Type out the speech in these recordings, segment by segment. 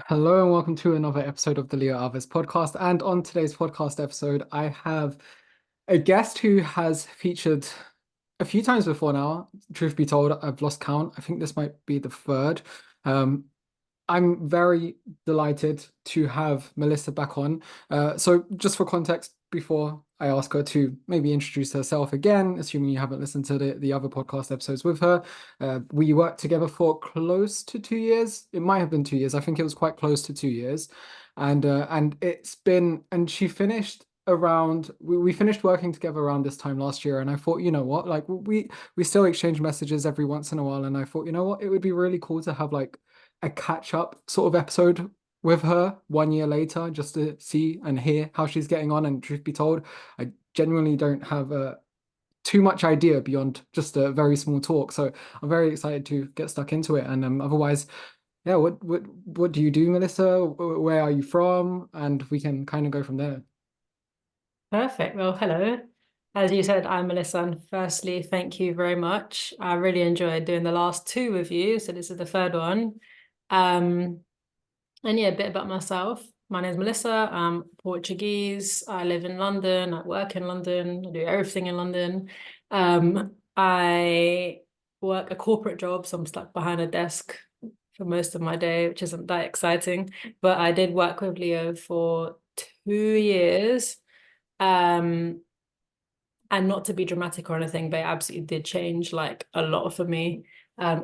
Hello and welcome to another episode of the Leo Alves podcast. And on today's podcast episode, I have a guest who has featured a few times before now. Truth be told, I've lost count. I think this might be the third. Um, I'm very delighted to have Melissa back on. So just for context, before I ask her to maybe introduce herself again, assuming you haven't listened to the other podcast episodes with her, we worked together for close to 2 years. It might have been 2 years. I think it was quite close to 2 years. And it's been, and she finished around we finished working together around this time last year, and I thought, you know what, like we still exchange messages every once in a while, and I thought, you know what, it would be really cool to have like a catch up sort of episode with her 1 year later just to see and hear how she's getting on. And truth be told, I genuinely don't have too much idea beyond just a very small talk. So I'm very excited to get stuck into it. And otherwise, yeah, what do you do, Melissa? Where are you from? And we can kind of go from there. Perfect. Well, hello. As you said, I'm Melissa, and firstly, thank you very much. I really enjoyed doing the last two with you, so this is the third one. Um, and yeah, a bit about myself. My name is Melissa. I'm Portuguese. I live in London. I work in London. I do everything in London. I work a corporate job, so I'm stuck behind a desk for most of my day, which isn't that exciting. But I did work with Leo for 2 years. Um, and not to be dramatic or anything, but it absolutely did change like a lot for me.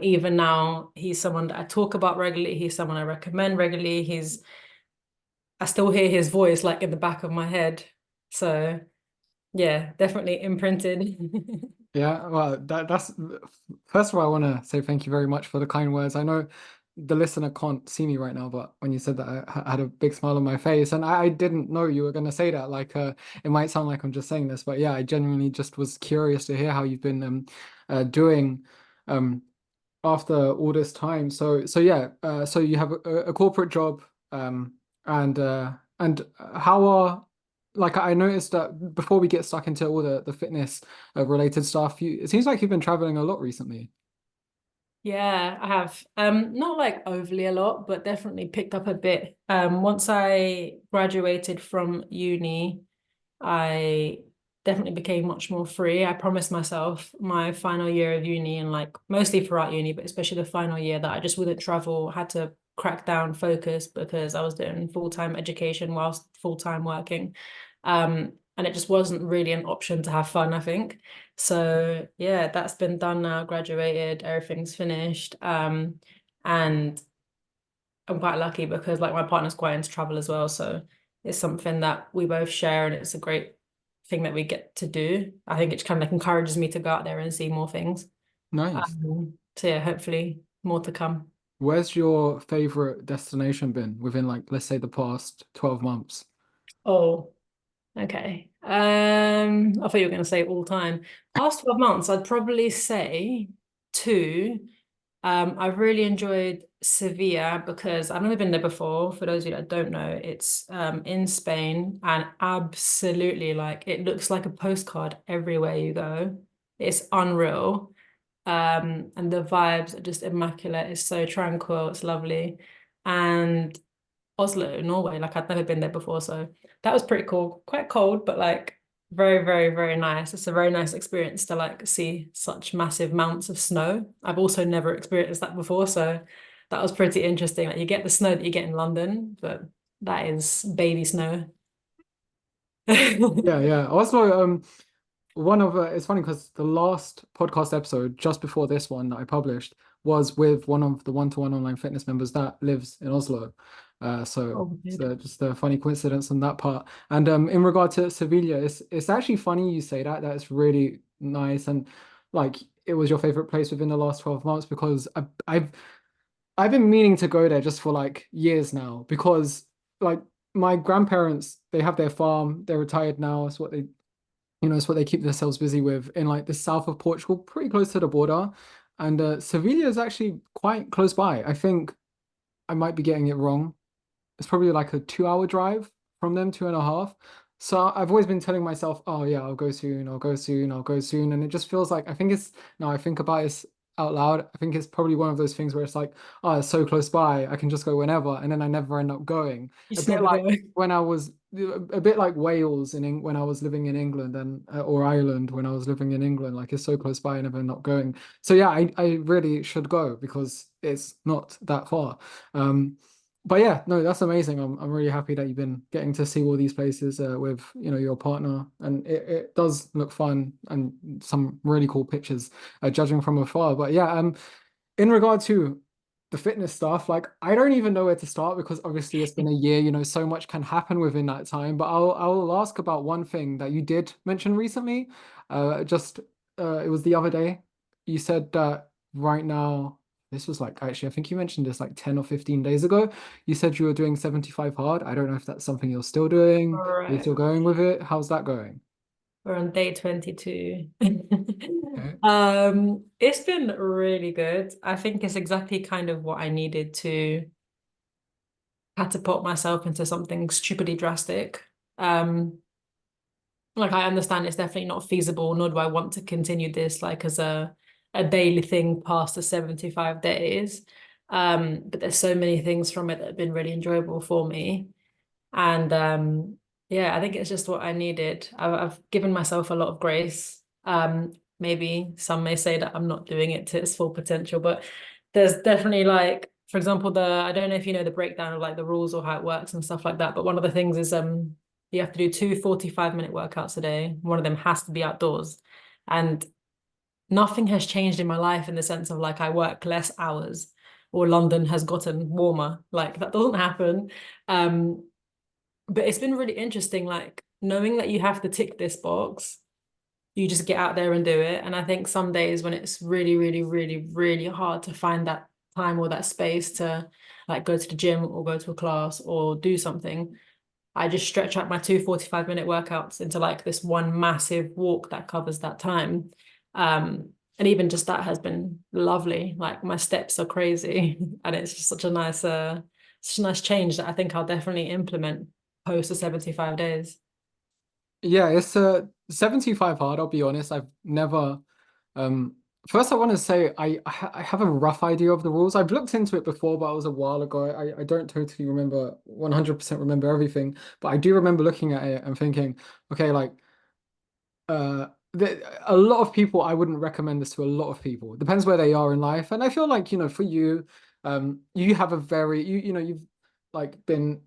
Even now, he's someone that I talk about regularly. He's someone I recommend regularly. I still hear his voice like in the back of my head. So yeah, definitely imprinted. Yeah, well, that's first of all, I want to say thank you very much for the kind words. I know the listener can't see me right now, but when you said that, I had a big smile on my face, and I didn't know you were going to say that. Like, it might sound like I'm just saying this, but yeah, I genuinely just was curious to hear how you've been doing um after all this time. So yeah, so you have a corporate job, and how are like I noticed that before we get stuck into all the fitness related stuff, it seems like you've been traveling a lot recently. Yeah, I have. Not like overly a lot, but definitely picked up a bit. Once I graduated from uni, I definitely became much more free. I promised myself my final year of uni and like mostly throughout uni, but especially the final year that I just wouldn't travel, had to crack down focus because I was doing full-time education whilst full-time working. And it just wasn't really an option to have fun, I think. So yeah, that's been done now, graduated, everything's finished. And I'm quite lucky because like my partner's quite into travel as well. So it's something that we both share and it's a great thing that we get to do. I think it kind of like encourages me to go out there and see more things. Nice. So yeah, hopefully more to come. Where's your favorite destination been within like let's say the past 12 months? Oh, okay. I thought you were going to say all time. Past 12 months, I'd probably say two. I've really enjoyed Sevilla because I've never been there before. For those of you that don't know, it's in Spain and absolutely like it looks like a postcard everywhere you go. It's unreal. And the vibes are just immaculate. It's so tranquil, it's lovely. And Oslo, Norway, like I'd never been there before, so that was pretty cool. Quite cold, but like very, very, very nice. It's a very nice experience to like see such massive mounts of snow. I've also never experienced that before, so that was pretty interesting. Like you get the snow that you get in London, but that is baby snow. Yeah, yeah. Also, one of it's funny because the last podcast episode just before this one that I published was with one of the one-to-one online fitness members that lives in Oslo. So Oh, it's good. just a funny coincidence on that part. And in regard to Sevilla, it's actually funny you say that. That is really nice, and like it was your favorite place within the last 12 months because I've been meaning to go there just for like years now because like my grandparents, they have their farm, they're retired now. It's what they it's what they keep themselves busy with in like the south of Portugal, pretty close to the border. And Sevilla is actually quite close by. I think I might be getting it wrong. It's probably like a 2 hour drive from them, 2.5. So I've always been telling myself, oh yeah, I'll go soon, I'll go soon, I'll go soon. And it just feels like I think it's now I think about it, out loud. I think it's probably one of those things where it's like, oh, it's so close by, I can just go whenever, and then I never end up going. You A just bit never like go. when I was a bit like Wales when I was living in England and or Ireland when I was living in England. Like it's so close by, I never end up going. So yeah, I really should go because it's not that far. But yeah, no, that's amazing. I'm really happy that you've been getting to see all these places with your partner, and it does look fun and some really cool pictures, judging from afar. But yeah, in regard to the fitness stuff, like I don't even know where to start because obviously it's been a year, so much can happen within that time. But I'll ask about one thing that you did mention recently. Just it was the other day. You said that right now, this was like actually, I think you mentioned this like 10 or 15 days ago. You said you were doing 75 hard. I don't know if that's something you're still doing. All Are you right. still going with it? How's that going? We're on day 22. Okay. It's been really good. I think it's exactly kind of what I needed to catapult myself into something stupidly drastic. Um, like I understand it's definitely not feasible, nor do I want to continue this like as a daily thing past the 75 days. But there's so many things from it that have been really enjoyable for me. And yeah, I think it's just what I needed. I've given myself a lot of grace. Maybe some may say that I'm not doing it to its full potential, but there's definitely like, for example, I don't know if you know the breakdown of like the rules or how it works and stuff like that, but one of the things is you have to do two 45-minute workouts a day. One of them has to be outdoors. And nothing has changed in my life in the sense of like I work less hours or London has gotten warmer. Like that doesn't happen. Um, but it's been really interesting, like knowing that you have to tick this box, you just get out there and do it. And I think some days when it's really, really, really, really hard to find that time or that space to like go to the gym or go to a class or do something, I just stretch out my two 45-minute workouts into like this one massive walk that covers that time. And even just that has been lovely. Like my steps are crazy and it's just such a nice change that I think I'll definitely implement post the 75 days. Yeah, it's a 75 hard, I'll be honest. I've never um first I want to say I have a rough idea of the rules. I've looked into it before, but it was a while ago. I don't totally remember 100% remember everything, but I do remember looking at it and thinking, okay, like a lot of people I wouldn't recommend this to a lot of people. It depends where they are in life. And I feel like, for you, you have a very you've like been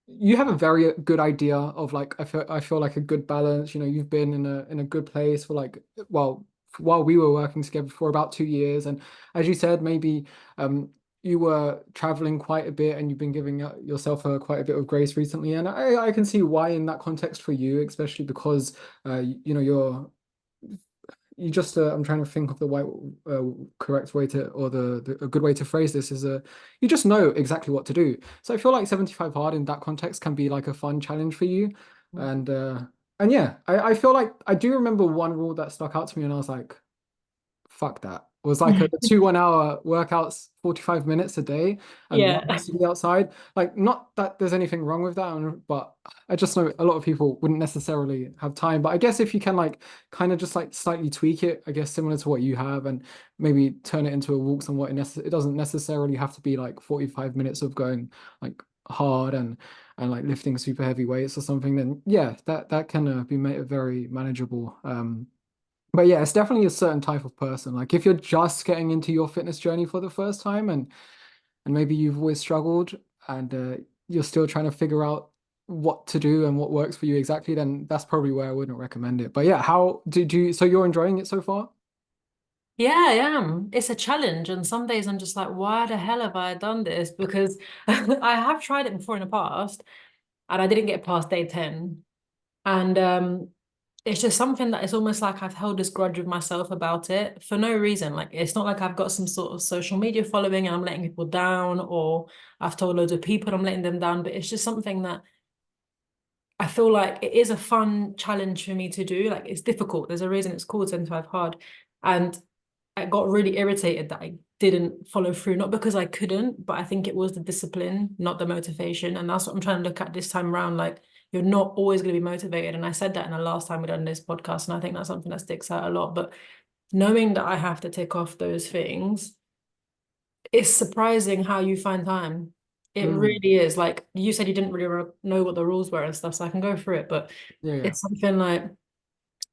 you have a very good idea of like I feel like a good balance. You've been in a good place for like well while we were working together for about 2 years. And as you said, maybe you were traveling quite a bit and you've been giving yourself quite a bit of grace recently. And I can see why in that context for you, especially because you just I'm trying to think of the correct way to or a good way to phrase this is you just know exactly what to do. So I feel like 75 hard in that context can be like a fun challenge for you. And yeah, I feel like I do remember one rule that stuck out to me and I was like, fuck that. It was like a 2 1 hour workouts, 45 minutes a day, and one Yeah. has to be outside. Like, not that there's anything wrong with that, but I just know a lot of people wouldn't necessarily have time. But I guess if you can like kind of just like slightly tweak it, I guess similar to what you have, and maybe turn it into a walk somewhat, it doesn't necessarily have to be like 45 minutes of going like hard and like lifting super heavy weights or something, then yeah, that can be made very manageable. But yeah, it's definitely a certain type of person. Like if you're just getting into your fitness journey for the first time and maybe you've always struggled and you're still trying to figure out what to do and what works for you exactly, then that's probably where I wouldn't recommend it. But yeah, how did you, so you're enjoying it so far? Yeah, I am. It's a challenge. And some days I'm just like, why the hell have I done this? Because I have tried it before in the past and I didn't get past day 10. And it's just something that it's almost like I've held this grudge with myself about it for no reason. Like it's not like I've got some sort of social media following and I'm letting people down, or I've told loads of people I'm letting them down, but it's just something that I feel like it is a fun challenge for me to do. Like it's difficult. There's a reason it's called 75 hard. And I got really irritated that I didn't follow through, not because I couldn't, but I think it was the discipline, not the motivation. And that's what I'm trying to look at this time around. Like you're not always going to be motivated. And I said that in the last time we done this podcast. And I think that's something that sticks out a lot. But knowing that I have to tick off those things, it's surprising how you find time. It Mm. really is. Like you said, you didn't really know what the rules were and stuff, so I can go through it, but Yeah, yeah. it's something like,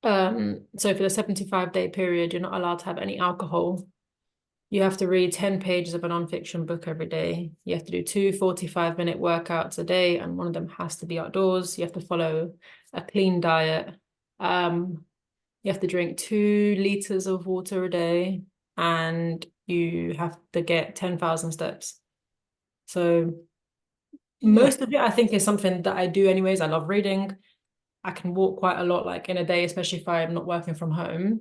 so for the 75-day period, you're not allowed to have any alcohol. You have to read 10 pages of a nonfiction book every day. You have to do two 45-minute workouts a day, and one of them has to be outdoors. You have to follow a clean diet. Um, you have to drink 2 liters of water a day, and you have to get 10,000 steps. So Yeah. most of it, I think, is something that I do anyways. I love reading. I can walk quite a lot, like in a day, especially if I'm not working from home.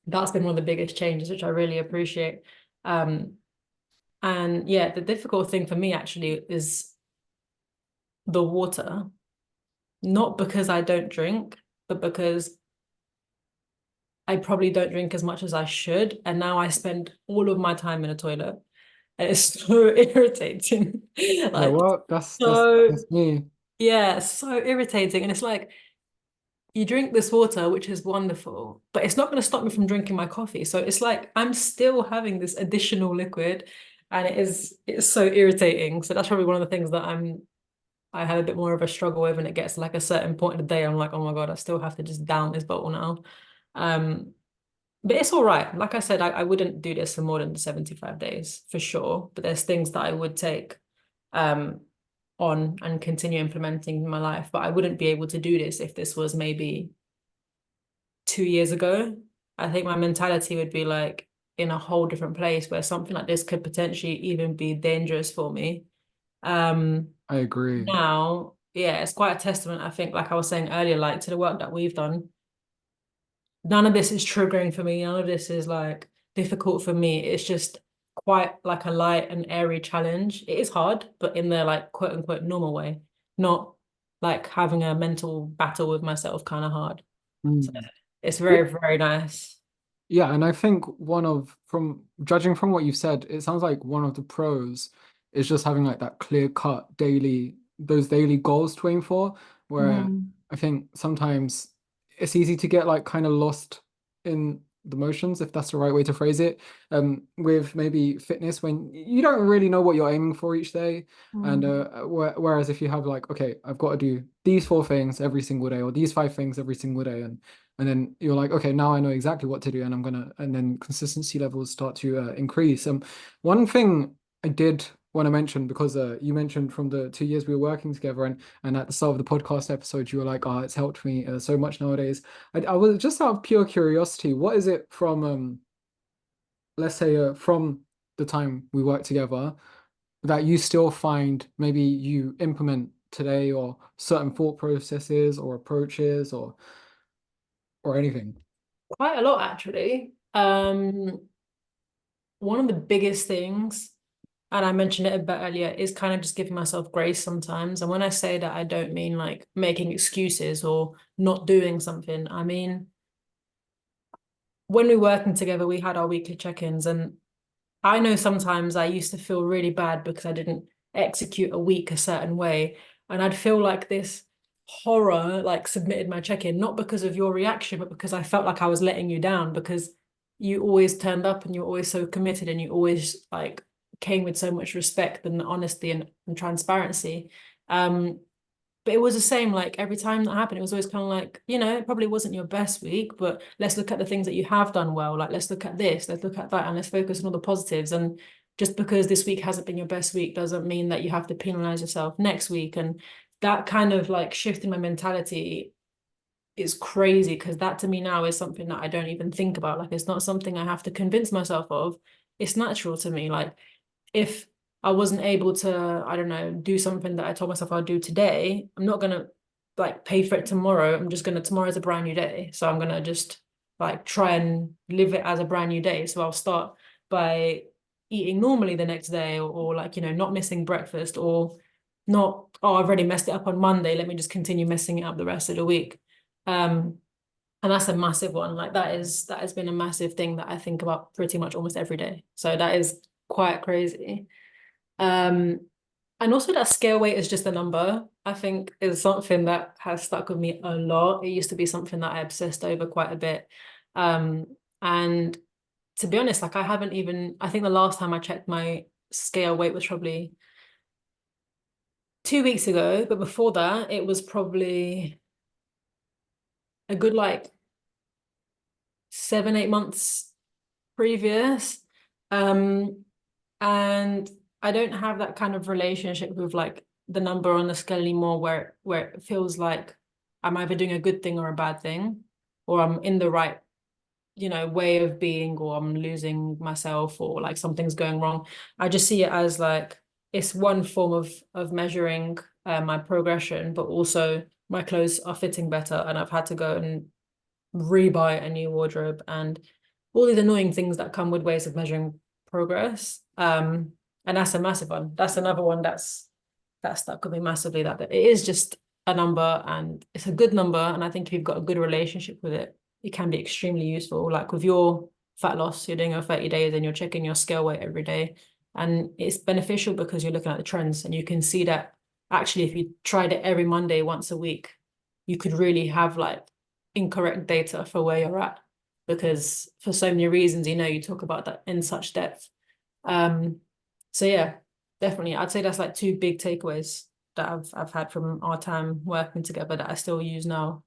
That's been one of the biggest changes, which I really appreciate. Um, and yeah, the difficult thing for me actually is the water, not because I don't drink, but because I probably don't drink as much as I should. And now I spend all of my time in a toilet. And it's so irritating. Yeah, Like, well, that's so, that's me. yeah, so irritating. And it's like, you drink this water, which is wonderful, but it's not going to stop me from drinking my coffee. So it's like I'm still having this additional liquid, and it's so irritating. So that's probably one of the things that I have a bit more of a struggle with when it gets to like a certain point of the day. I'm like, oh my God, I still have to just down this bottle now. Um, but it's all right. Like I said, I wouldn't do this for more than 75 days for sure. But there's things that I would take um on and continue implementing in my life. But I wouldn't be able to do this if this was maybe 2 years ago. I think my mentality would be like in a whole different place where something like this could potentially even be dangerous for me. Um, I agree. Now, yeah, it's quite a testament, I think, like I was saying earlier, like to the work that we've done. None of this is triggering for me. None of this is like difficult for me. It's just quite like a light and airy challenge. It is hard, but in the like quote unquote normal way, not like having a mental battle with myself kind of hard. So Mm. it's very, very nice. Yeah, and I think from judging from what you've said, it sounds like one of the pros is just having like that clear cut those daily goals to aim for, where Mm. I think sometimes it's easy to get like kind of lost in the motions, if that's the right way to phrase it, with maybe fitness when you don't really know what you're aiming for each day. And Mm. whereas if you have like, okay, I've got to do these 4 things every single day or these 5 things every single day, and then you're like, okay, now I know exactly what to do, and and then consistency levels start to increase. One thing I did want to mention because you mentioned from the 2 years we were working together, and at the start of the podcast episode, you were like, oh, it's helped me so much nowadays. I was just out of pure curiosity, what is it from let's say from the time we worked together that you still find maybe you implement today, or certain thought processes or approaches or anything? Quite a lot, actually. One of the biggest things, and I mentioned it a bit earlier, is kind of just giving myself grace sometimes. And when I say that, I don't mean like making excuses or not doing something. I mean, when we were working together, we had our weekly check-ins, and I know sometimes I used to feel really bad because I didn't execute a week a certain way. And I'd feel like this horror, like submitted my check-in, not because of your reaction, but because I felt like I was letting you down because you always turned up and you're always so committed and you always like came with so much respect and honesty and transparency. Um, but it was the same, like every time that happened, it was always kind of like, it probably wasn't your best week, but let's look at the things that you have done well. Like, let's look at this, let's look at that, and let's focus on all the positives. And just because this week hasn't been your best week doesn't mean that you have to penalize yourself next week. And that kind of like shift in my mentality is crazy because that to me now is something that I don't even think about. Like, it's not something I have to convince myself of. It's natural to me. Like, if I wasn't able to, I don't know, do something that I told myself I'd do today, I'm not gonna like pay for it tomorrow. I'm just gonna, tomorrow's a brand new day. So I'm gonna just like try and live it as a brand new day. So I'll start by eating normally the next day, or like, not missing breakfast, or not, oh, I've already messed it up on Monday. Let me just continue messing it up the rest of the week. Um, and that's a massive one. Like that has been a massive thing that I think about pretty much almost every day. So that is quite crazy. Um, and also that scale weight is just a number, I think is something that has stuck with me a lot. It used to be something that I obsessed over quite a bit. Um, And to be honest, like I think the last time I checked my scale weight was probably 2 weeks ago, but before that, it was probably a good like 7, 8 months previous. Um, and I don't have that kind of relationship with like the number on the scale anymore where it feels like I'm either doing a good thing or a bad thing, or I'm in the right, way of being, or I'm losing myself, or like something's going wrong. I just see it as like it's one form of measuring my progression, but also my clothes are fitting better, and I've had to go and rebuy a new wardrobe and all these annoying things that come with ways of measuring progress. And that's a massive one. That's another one that stuck with me massively. That it is just a number, and it's a good number. And I think if you've got a good relationship with it, it can be extremely useful. Like with your fat loss, you're doing your 30 days and you're checking your scale weight every day. And it's beneficial because you're looking at the trends and you can see that actually, if you tried it every Monday once a week, you could really have like incorrect data for where you're at, because for so many reasons, you talk about that in such depth. Um, so yeah, definitely, I'd say that's like two big takeaways that I've had from our time working together that I still use now.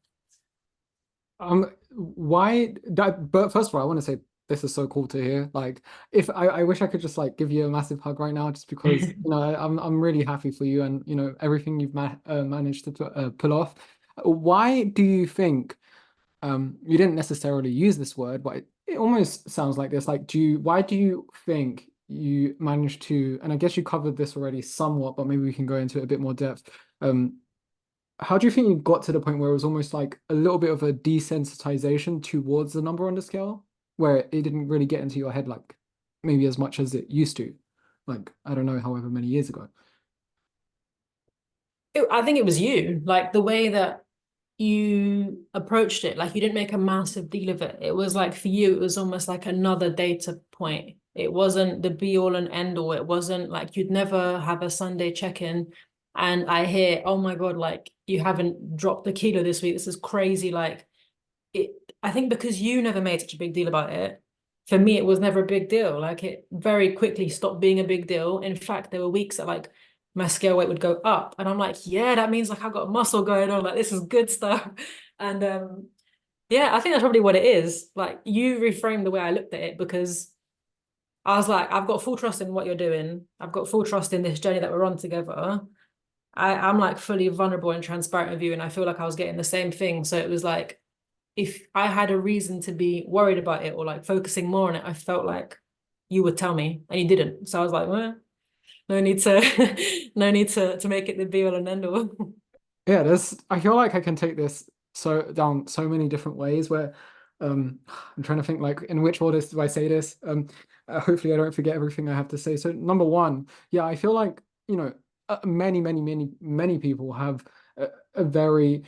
Why that? But first of all, I want to say this is so cool to hear. Like, if I wish I could just like give you a massive hug right now, just because I'm really happy for you and everything you've managed to pull off. Why do you think you didn't necessarily use this word, but it almost sounds like this. Like, why do you think you managed to? And I guess you covered this already somewhat, but maybe we can go into it a bit more depth. Um, how do you think you got to the point where it was almost like a little bit of a desensitization towards the number on the scale, where it didn't really get into your head like maybe as much as it used to, like I don't know, however many years ago. I think it was you, like the way that you approached it. Like you didn't make a massive deal of it. It was like for you, it was almost like another data point. It wasn't the be all and end all. It wasn't like you'd never have a Sunday check-in and I hear, oh my God, like you haven't dropped a kilo this week. This is crazy. Like it, I think because you never made such a big deal about it, for me, it was never a big deal. Like it very quickly stopped being a big deal. In fact, there were weeks that like my scale weight would go up, and I'm like, yeah, that means like I've got muscle going on. Like this is good stuff. And yeah, I think that's probably what it is. Like you reframed the way I looked at it because I was like, I've got full trust in what you're doing. I've got full trust in this journey that we're on together. I'm like fully vulnerable and transparent with you, and I feel like I was getting the same thing. So it was like if I had a reason to be worried about it or like focusing more on it, I felt like you would tell me and you didn't. So I was like, well, no need to no need to make it the be all and end all. Yeah, I feel like I can take this down so many different ways where I'm trying to think like in which order do I say this? Hopefully I don't forget everything I have to say. So number one, yeah, I feel like, many people have a very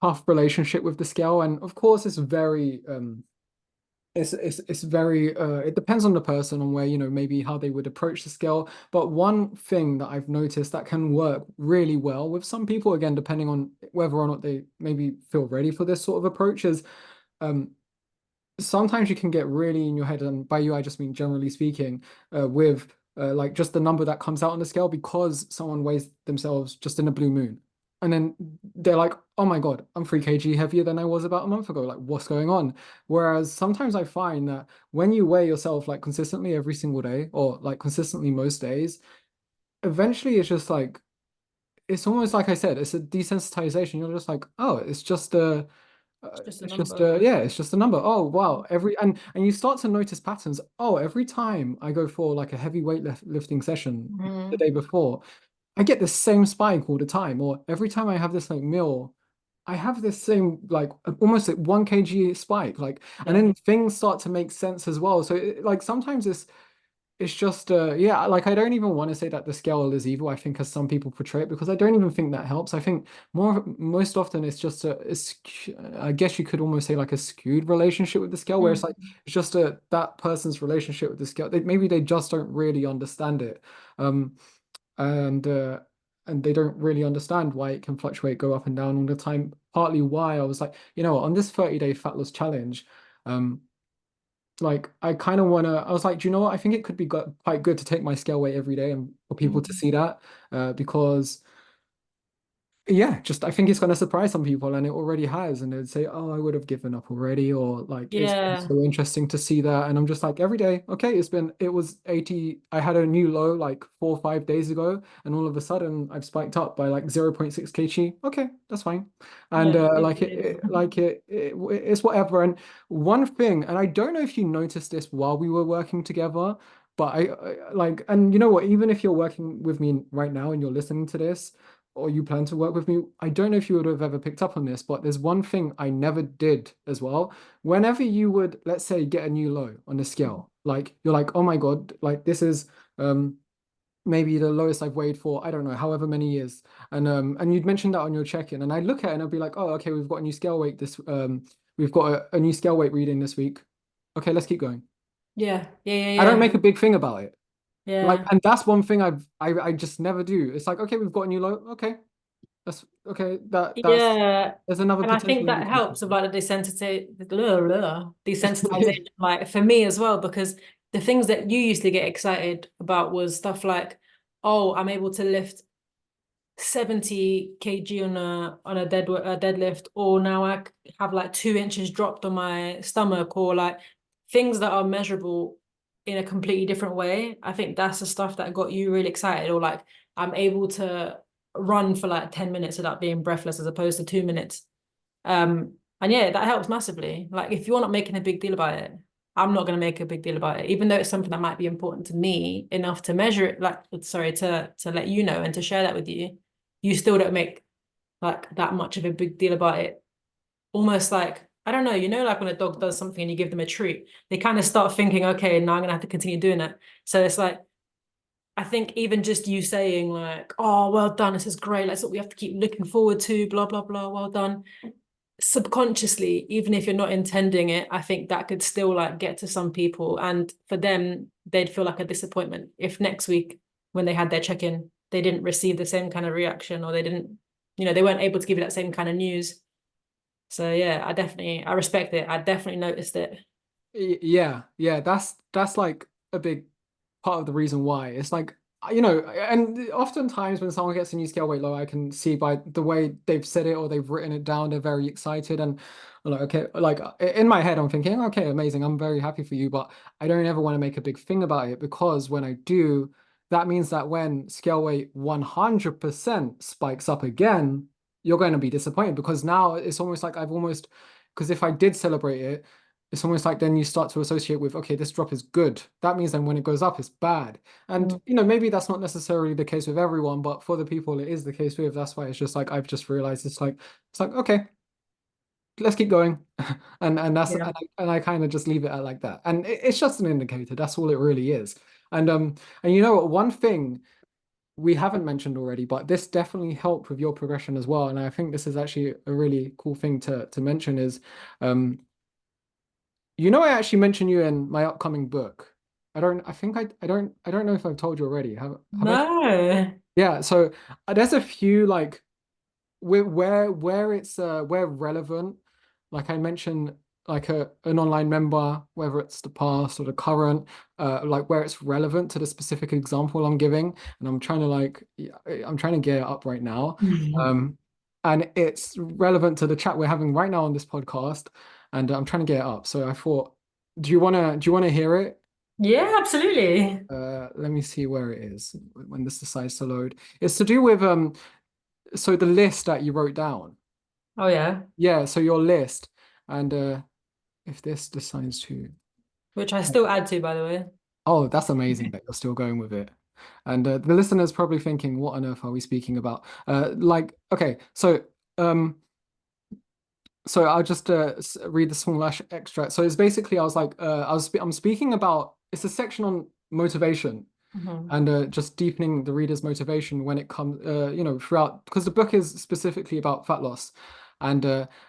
tough relationship with the scale. And of course it's very it's very it depends on the person on where maybe how they would approach the scale, but one thing that I've noticed that can work really well with some people, again depending on whether or not they maybe feel ready for this sort of approach, is um sometimes you can get really in your head, and by you I just mean generally speaking, with like just the number that comes out on the scale because someone weighs themselves just in a blue moon. And then they're like, oh my God, I'm 3 kg heavier than I was about a month ago. Like, what's going on? Whereas sometimes I find that when you weigh yourself like consistently every single day or like consistently most days, eventually it's just like, it's almost like I said, it's a desensitization. You're just like, oh, it's just a It's just a it's just number. yeah, it's just a number. Oh wow, and you start to notice patterns. Oh, every time I go for like a heavy lifting session the Mhm. day before, I get the same spike all the time. Or every time I have this like meal, I have this same like almost like 1 kg spike. Like, and Yeah. then things start to make sense as well. So like sometimes it's just yeah, like I don't even want to say that the scale is evil, I think, as some people portray it, because I don't even think that helps. I think most often it's just I guess you could almost say like a skewed relationship with the scale, where it's like Mm. it's just that person's relationship with the scale. Maybe they just don't really understand it. Um and they don't really understand why it can fluctuate, go up and down all the time. Partly why I was like, on this 30-day fat loss challenge, um like I kind of want to, I was like, do you know what? I think it could be quite good to take my scale weight every day and for people to Mm. see that, because yeah, just I think it's going to surprise some people, and it already has. And they'd say, "Oh, I would have given up already," or like, "It's been Yeah, so interesting to see that." And I'm just like, every day, okay, it was 80. I had a new low like 4 or 5 days ago, and all of a sudden I've spiked up by like 0.6 kg. Okay, that's fine. And yeah, good like for you. it's whatever. And one thing, and I don't know if you noticed this while we were working together, but I like, and you know what? Even if you're working with me right now and you're listening to this or you plan to work with me, I don't know if you would have ever picked up on this, but there's one thing I never did as well. Whenever you would, let's say, get a new low on the scale, like you're like, oh my God, like this is um maybe the lowest I've weighed for, I don't know, however many years. And you'd mentioned that on your check-in, and I'd look at it and I'd be like, oh, okay, we've got a new scale weight we've got a new scale weight reading this week. Okay, let's keep going. Yeah, yeah, yeah, I don't yeah, make a big thing about it. Like, yeah. and that's one thing I just never do. It's like, okay, we've got a new low. Okay, that's okay. That's Yeah, there's another and I potential think that indicator. helps with like the desensitization, like for me as well, because the things that you used to get excited about was stuff like, oh, I'm able to lift 70 kg on a deadlift, or now have like 2 inches dropped on my stomach, or like things that are measurable in a completely different way. I think that's the stuff that got you really excited, or like I'm able to run for like 10 minutes without being breathless as opposed to 2 minutes. And yeah, that helps massively. Like if you're not making a big deal about it, I'm not going to make a big deal about it, even though it's something that might be important to me enough to measure it, like, sorry, to let you know and to share that with you. You still don't make like that much of a big deal about it. Almost like, I don't know, like when a dog does something and you give them a treat, they kind of start thinking, okay, now I'm gonna have to continue doing it. So it's like, I think even just you saying like, oh, well done, this is great. That's what we have to keep looking forward to, blah, blah, blah, well done. Subconsciously, even if you're not intending it, I think that could still like get to some people. And for them, they'd feel like a disappointment if next week when they had their check-in, they didn't receive the same kind of reaction, or they didn't, they weren't able to give you that same kind of news. So yeah, I respect it. I definitely noticed it. Yeah, yeah, that's like a big part of the reason why. It's like, and oftentimes when someone gets a new scale weight low, I can see by the way they've said it or they've written it down, they're very excited. And I'm like, okay, like in my head, I'm thinking, okay, amazing, I'm very happy for you, but I don't ever want to make a big thing about it because when I do, that means that when scale weight 100% spikes up again, you're going to be disappointed because now it's almost like because if I did celebrate it, it's almost like then you start to associate with, okay, this drop is good. That means then when it goes up, it's bad. And Mm. maybe that's not necessarily the case with everyone, but for the people it is the case with. That's why it's just like I've just realized it's like okay, let's keep going, Yeah. and I kind of just leave it at like that. And it's just an indicator. That's all it really is. And you know what? One thing we haven't mentioned already, but this definitely helped with your progression as well. And I think this is actually a really cool thing to mention is um I actually mentioned you in my upcoming book. I don't know if I've told you already. Have I? No. Yeah, so there's a few like where it's where relevant, like I mentioned like an online member, whether it's the past or the current, like where it's relevant to the specific example I'm giving, and I'm trying to yeah, I'm trying to get it up right now. Um, and it's relevant to the chat we're having right now on this podcast, and I'm trying to get it up. So I thought, do you wanna hear it? Yeah, absolutely. Let me see where it is when this decides to load. It's to do with so the list that you wrote down. Oh yeah. Yeah, so your list. And if this decides to Which I still add to, by the way. oh, that's amazing that you're still going with it. And the listener's probably thinking, what on earth are we speaking about? Okay, um so I'll just read the small extract. So it's basically I was like I'm speaking about it's a section on motivation Mhm. and just deepening the reader's motivation when it comes throughout because the book is specifically about fat loss. And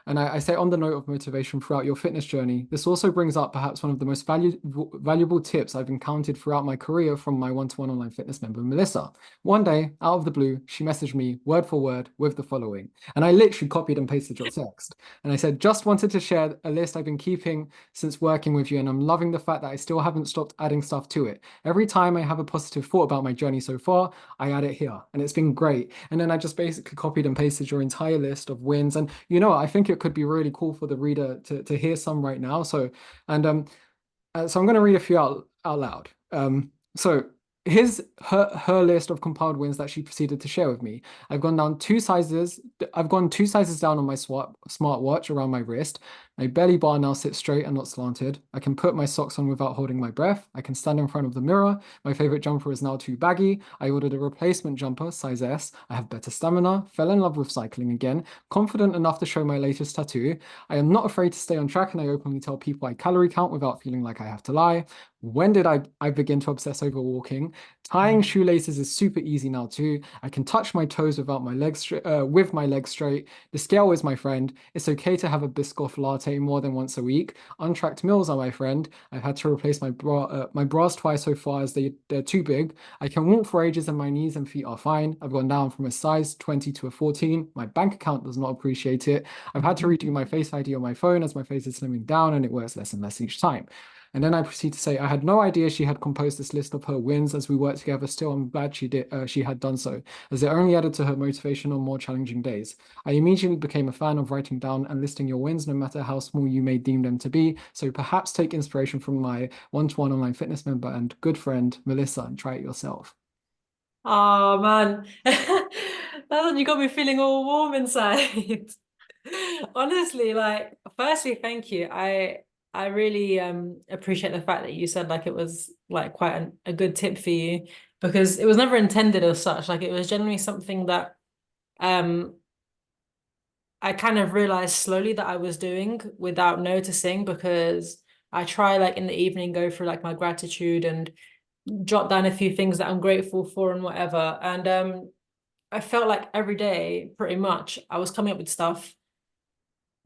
I say on the note of motivation throughout your fitness journey, this also brings up perhaps one of the most valuable tips I've encountered throughout my career from my one-to-one online fitness member, Melissa. One day, out of the blue, she messaged me word for word with the following. And I literally copied and pasted your text. And I said, just wanted to share a list I've been keeping since working with you, and I'm loving the fact that I still haven't stopped adding stuff to it. Every time I have a positive thought about my journey so far, I add it here, and it's been great. And then I just basically copied and pasted your entire list of wins. And I think it could be really cool for the reader to hear some right now. So I'm going to read a few out loud. So here's her list of compiled wins that she proceeded to share with me. I've gone down two sizes. I've gone two sizes down on my smartwatch around my wrist. My belly bar now sits straight and not slanted. I can put my socks on without holding my breath. I can stand in front of the mirror. My favorite jumper is now too baggy. I ordered a replacement jumper, size S. I have better stamina. Fell in love with cycling again. Confident enough to show my latest tattoo. I am not afraid to stay on track, and I openly tell people I calorie count without feeling like I have to lie. When did I begin to obsess over walking? Tying shoelaces is super easy now too. I can touch my toes without my legs with my legs straight. The scale is my friend. It's okay to have a Biscoff latte more than once a week. Untracked meals are my friend. I've had to replace my bras twice so far as they're too big. I can walk for ages and my knees and feet are fine. I've gone down from a size 20 to a 14. My bank account does not appreciate it. I've had to redo my Face ID on my phone as my face is slimming down and it works less and less each time. And then I proceed to say, I had no idea she had composed this list of her wins as we worked together. Still, I'm glad she did. She had done so, as it only added to her motivation on more challenging days. I immediately became a fan of writing down and listing your wins, no matter how small you may deem them to be. So perhaps take inspiration from my one-to-one online fitness member and good friend Melissa and try it yourself. Oh man, you got me feeling all warm inside. Honestly, like, firstly, thank you. I really appreciate the fact that you said like it was like quite a good tip for you, because it was never intended as such. Like, it was generally something that um I kind of realized slowly that I was doing without noticing, because I try like in the evening go through like my gratitude and jot down a few things that I'm grateful for and whatever. And I felt like every day, pretty much, I was coming up with stuff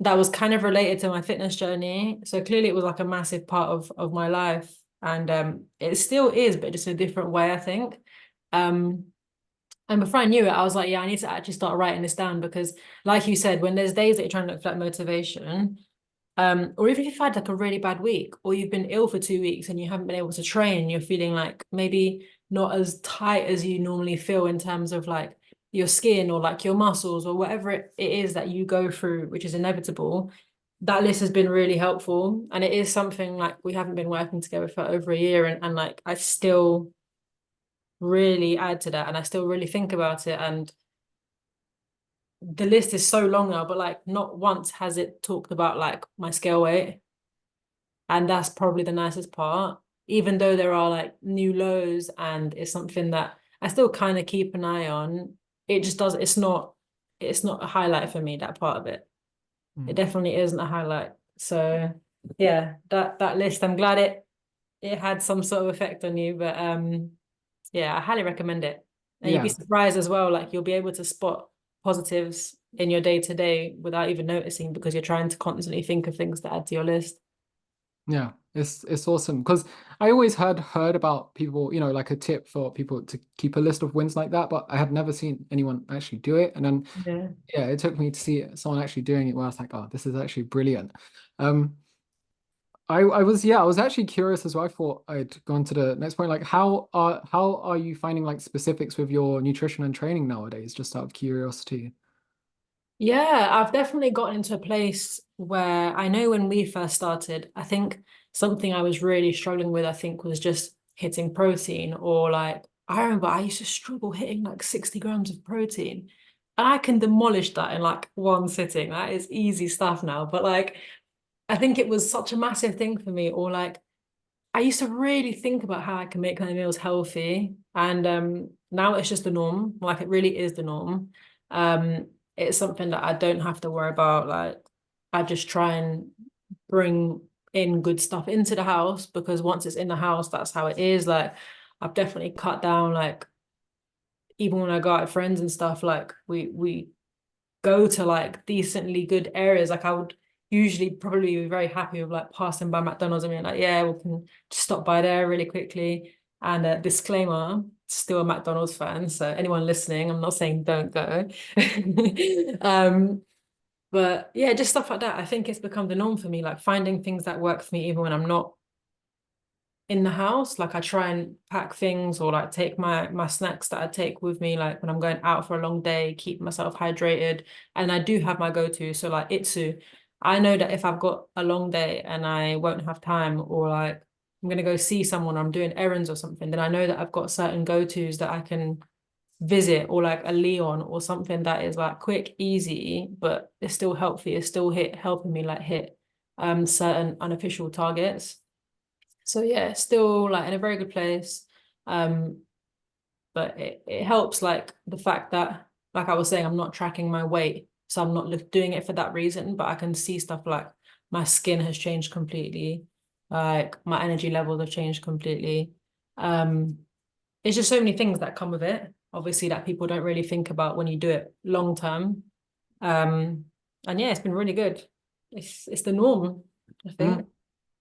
that was kind of related to my fitness journey. So clearly it was like a massive part of my life. And it still is, but just in a different way, I think. Um, and before I knew it, I was like, yeah, I need to actually start writing this down, because like you said, when there's days that you're trying to look for that motivation, or even if you've had like a really bad week, or you've been ill for 2 weeks and you haven't been able to train, you're feeling like maybe not as tight as you normally feel in terms of like your skin or like your muscles or whatever it is that you go through, which is inevitable. That list has been really helpful. And it is something like we haven't been working together for over a year. And like I still really add to that, and I still really think about it. And the list is so long now, but like not once has it talked about like my scale weight. And that's probably the nicest part, even though there are like new lows and it's something that I still kind of keep an eye on. It just does, it's not a highlight for me, that part of it. It Mm. definitely isn't a highlight. So yeah, that list, I'm glad it had some sort of effect on you. But yeah, I highly recommend it. And you'd be Yeah. surprised as well, like you'll be able to spot positives in your day to day without even noticing, because you're trying to constantly think of things to add to your list. Yeah, it's awesome because I always heard about people, like a tip for people to keep a list of wins like that, but I had never seen anyone actually do it. And then Yeah. yeah, it took me to see someone actually doing it where I was like, oh, this is actually brilliant. Um, I was actually curious as well. I thought I'd gone to the next point. Like, how are you finding like specifics with your nutrition and training nowadays? Just out of curiosity. Yeah, I've definitely gotten into a place where I know when we first started, I think something I was really struggling with, I think, was just hitting protein, or like, I remember I used to struggle hitting like 60 grams of protein. And I can demolish that in like one sitting. That is easy stuff now. But like, I think it was such a massive thing for me. Or like, I used to really think about how I can make my meals healthy. And now it's just the norm. Like, it really is the norm. It's something that I don't have to worry about. Like, I just try and bring in good stuff into the house, because once it's in the house, that's how it is. Like, I've definitely cut down, like, even when I go out with friends and stuff, like we go to like decently good areas. Like I would usually probably be very happy with like passing by McDonald's and being like, yeah, we can just stop by there really quickly. And disclaimer, still a McDonald's fan. So anyone listening, I'm not saying don't go. But yeah, just stuff like that. I think it's become the norm for me, like finding things that work for me even when I'm not in the house. Like I try and pack things or like take my snacks that I take with me, like when I'm going out for a long day, keep myself hydrated. And I do have my go-to. So like Itsu, I know that if I've got a long day and I won't have time, or like I'm gonna go see someone, or I'm doing errands or something, then I know that I've got certain go-tos that I can visit, or like a Leon or something that is like quick, easy, but it's still healthy. It's still helping me like hit certain unofficial targets. So yeah, still like in a very good place. Um, but it helps like the fact that, like I was saying, I'm not tracking my weight. So I'm not doing it for that reason, but I can see stuff like my skin has changed completely, like my energy levels have changed completely. Um, it's just so many things that come with it, obviously, that people don't really think about when you do it long term. Um, and yeah, it's been really good. It's the norm, I think. Mm.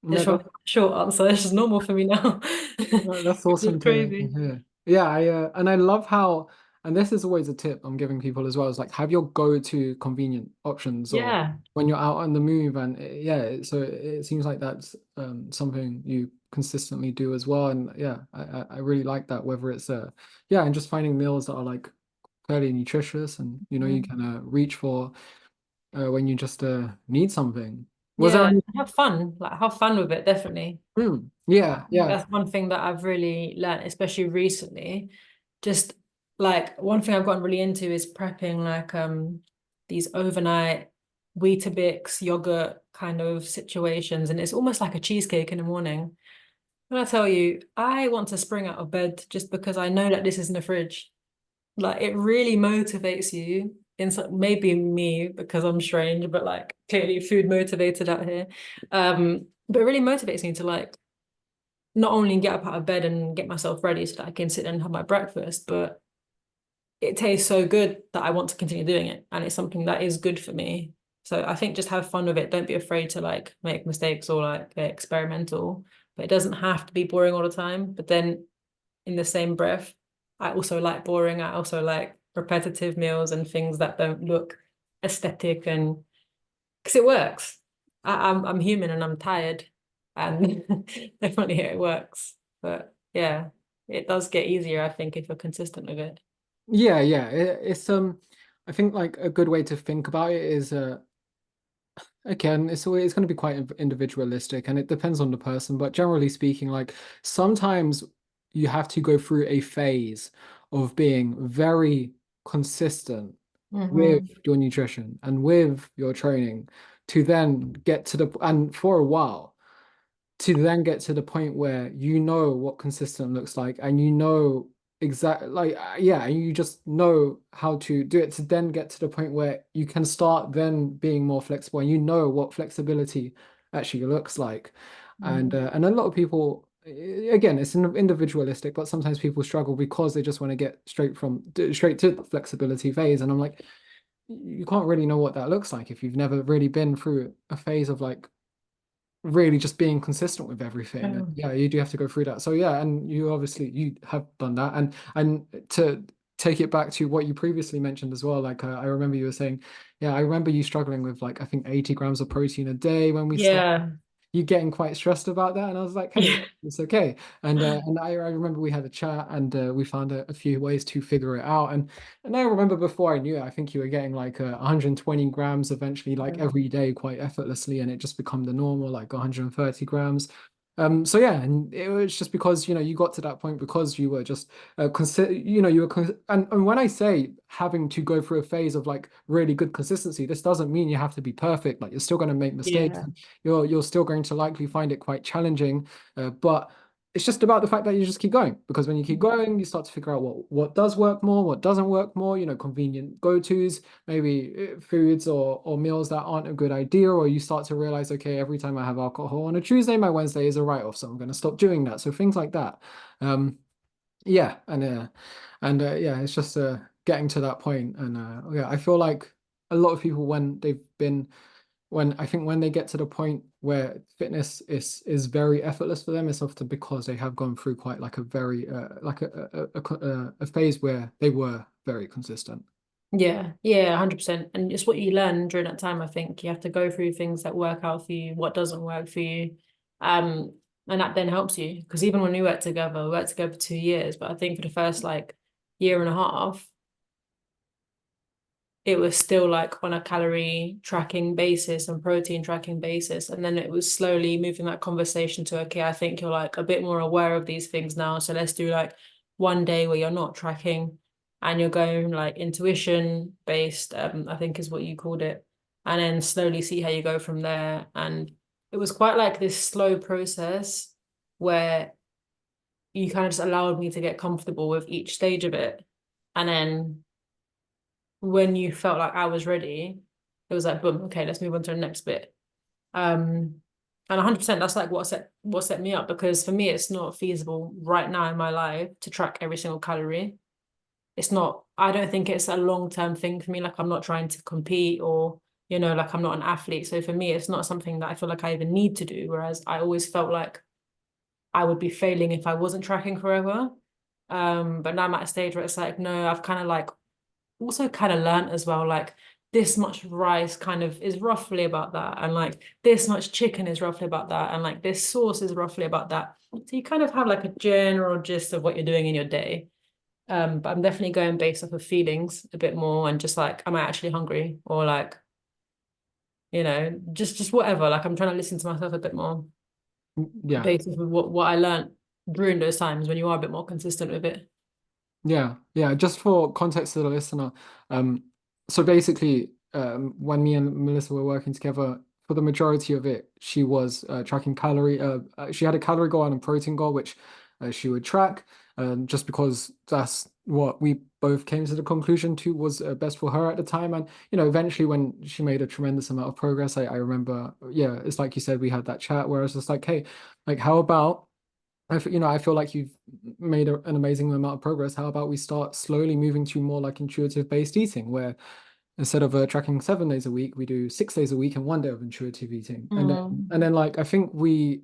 No, It's from short answer. It's just normal for me now. that's Which is awesome to crazy. hear. Yeah, and I love how, and this is always a tip I'm giving people as well, is like have your go-to convenient options or Yeah. when you're out on the move, and yeah, so it seems like that's something you consistently do as well. And yeah, I really like that, whether it's yeah, and just finding meals that are like fairly nutritious and you Mhm. can reach for when you just need something. Was there Yeah. any? Have fun. Like have fun with it, definitely. Yeah, yeah. That's one thing that I've really learned, especially recently. Just like one thing I've gotten really into is prepping like these overnight Weetabix yogurt kind of situations. And it's almost like a cheesecake in the morning. When I tell you, I want to spring out of bed just because I know that this is in the fridge. Like it really motivates you in some, maybe me because I'm strange, but like clearly food motivated out here. But it really motivates me to like not only get up out of bed and get myself ready so that I can sit and have my breakfast, but it tastes so good that I want to continue doing it. And it's something that is good for me. So I think just have fun with it. Don't be afraid to like make mistakes or like get experimental. But it doesn't have to be boring all the time. But then in the same breath, I also like boring. I also like repetitive meals and things that don't look aesthetic, and because it works. I'm human and I'm tired, and definitely it works. But yeah, it does get easier, I think, if you're consistent with it. Yeah, yeah. It's I think like a good way to think about it is again, it's going to be quite individualistic and it depends on the person, but generally speaking, like sometimes you have to go through a phase of being very consistent with Hmm. your nutrition and with your training to then get to the and for a while to then get to the point where you know what consistent looks like and you know exactly like yeah, and you just know how to do it to then get to the point where you can start then being more flexible and you know what flexibility actually looks like. And a lot of people again it's individualistic, but sometimes people struggle because they just want to get straight to the flexibility phase, and I'm like, you can't really know what that looks like if you've never really been through a phase of like really just being consistent with everything. And Um, yeah, you do have to go through that. So yeah, and you obviously you have done that. And to take it back to what you previously mentioned as well, like I remember you were saying, yeah, I remember you struggling with like I think 80 grams of protein a day when we started, yeah. you getting quite stressed about that. And I was like, hey, Yeah. it's okay. And I remember we had a chat and we found a few ways to figure it out. And I remember before I knew it, I think you were getting like 120 grams eventually, like every day, quite effortlessly, and it just become the normal, like 130 grams. So yeah, and it was just because you got to that point because you were just consider you were and when I say having to go through a phase of like really good consistency, this doesn't mean you have to be perfect. Like you're still going to make mistakes, Yeah. you're still going to likely find it quite challenging, but it's just about the fact that you just keep going because when you keep going, you start to figure out what does work more, what doesn't work more. Convenient go-tos, maybe foods or meals that aren't a good idea, or you start to realize, okay, every time I have alcohol on a Tuesday, my Wednesday is a write-off, so I'm going to stop doing that. So things like that. Um, yeah, and yeah, it's just getting to that point, and yeah, I feel like. a lot of people when they've been when I think when they get to the point where fitness is very effortless for them, it's often because they have gone through quite like a very like a phase where they were very consistent. Yeah, yeah, 100%. And it's what you learn during that time, I think. You have to go through things that work out for you, what doesn't work for you. Um, and that then helps you. Because even when we worked together for 2 years, but I think for the first like year and a half, it was still like on a calorie tracking basis and protein tracking basis. And then it was slowly moving that conversation to, okay, I think you're like a bit more aware of these things now. So let's do like one day where you're not tracking and you're going like intuition based, I think is what you called it. And then slowly see how you go from there. And it was quite like this slow process where you kind of just allowed me to get comfortable with each stage of it. And then when you felt like I was ready, it was like, boom, okay, let's move on to the next bit. And 100% that's like what set me up, because for me it's not feasible right now in my life to track every single calorie. It's not, I don't think it's a long-term thing for me. Like I'm not trying to compete or, like I'm not an athlete. So for me, it's not something that I feel like I even need to do. Whereas I always felt like I would be failing if I wasn't tracking forever. But now I'm at a stage where it's like, no, I've kind of like also kind of learned as well, like this much rice kind of is roughly about that, and like this much chicken is roughly about that, and like this sauce is roughly about that. So you kind of have like a general gist of what you're doing in your day. But I'm definitely going based off of feelings a bit more and just like, am I actually hungry? Or like, just whatever. Like I'm trying to listen to myself a bit more Yeah. based off of what I learned during those times when you are a bit more consistent with it. Yeah, yeah. Just for context to the listener, so basically, when me and Melissa were working together, for the majority of it, she was tracking calorie. She had a calorie goal and a protein goal, which she would track, just because that's what we both came to the conclusion to was best for her at the time. And eventually, when she made a tremendous amount of progress, I remember, yeah, it's like you said, we had that chat where I was just like, hey, like, how about I feel like you've made an amazing amount of progress. How about we start slowly moving to more like intuitive based eating, where instead of tracking 7 days a week, we do 6 days a week and 1 day of intuitive eating. And then like I think we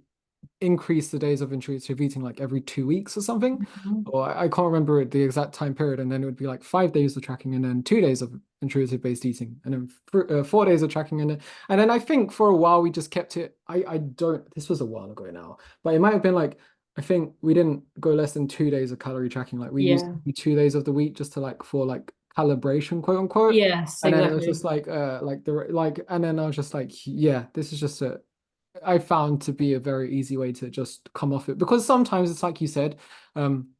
increase the days of intuitive eating like every 2 weeks or something. Mhm. Or I can't remember the exact time period. And then it would be like 5 days of tracking and then 2 days of intuitive based eating and then 4 days of tracking. And then I think for a while we just kept it. I don't, this was a while ago now, but it might have been like, I think we didn't go less than 2 days of calorie tracking. Like we used to Yeah. do 2 days of the week just to like for like calibration, quote unquote. Yes, And then it was just exactly. like and then I was just like, yeah, this is just a I found to be a very easy way to just come off it because sometimes it's like you said, um,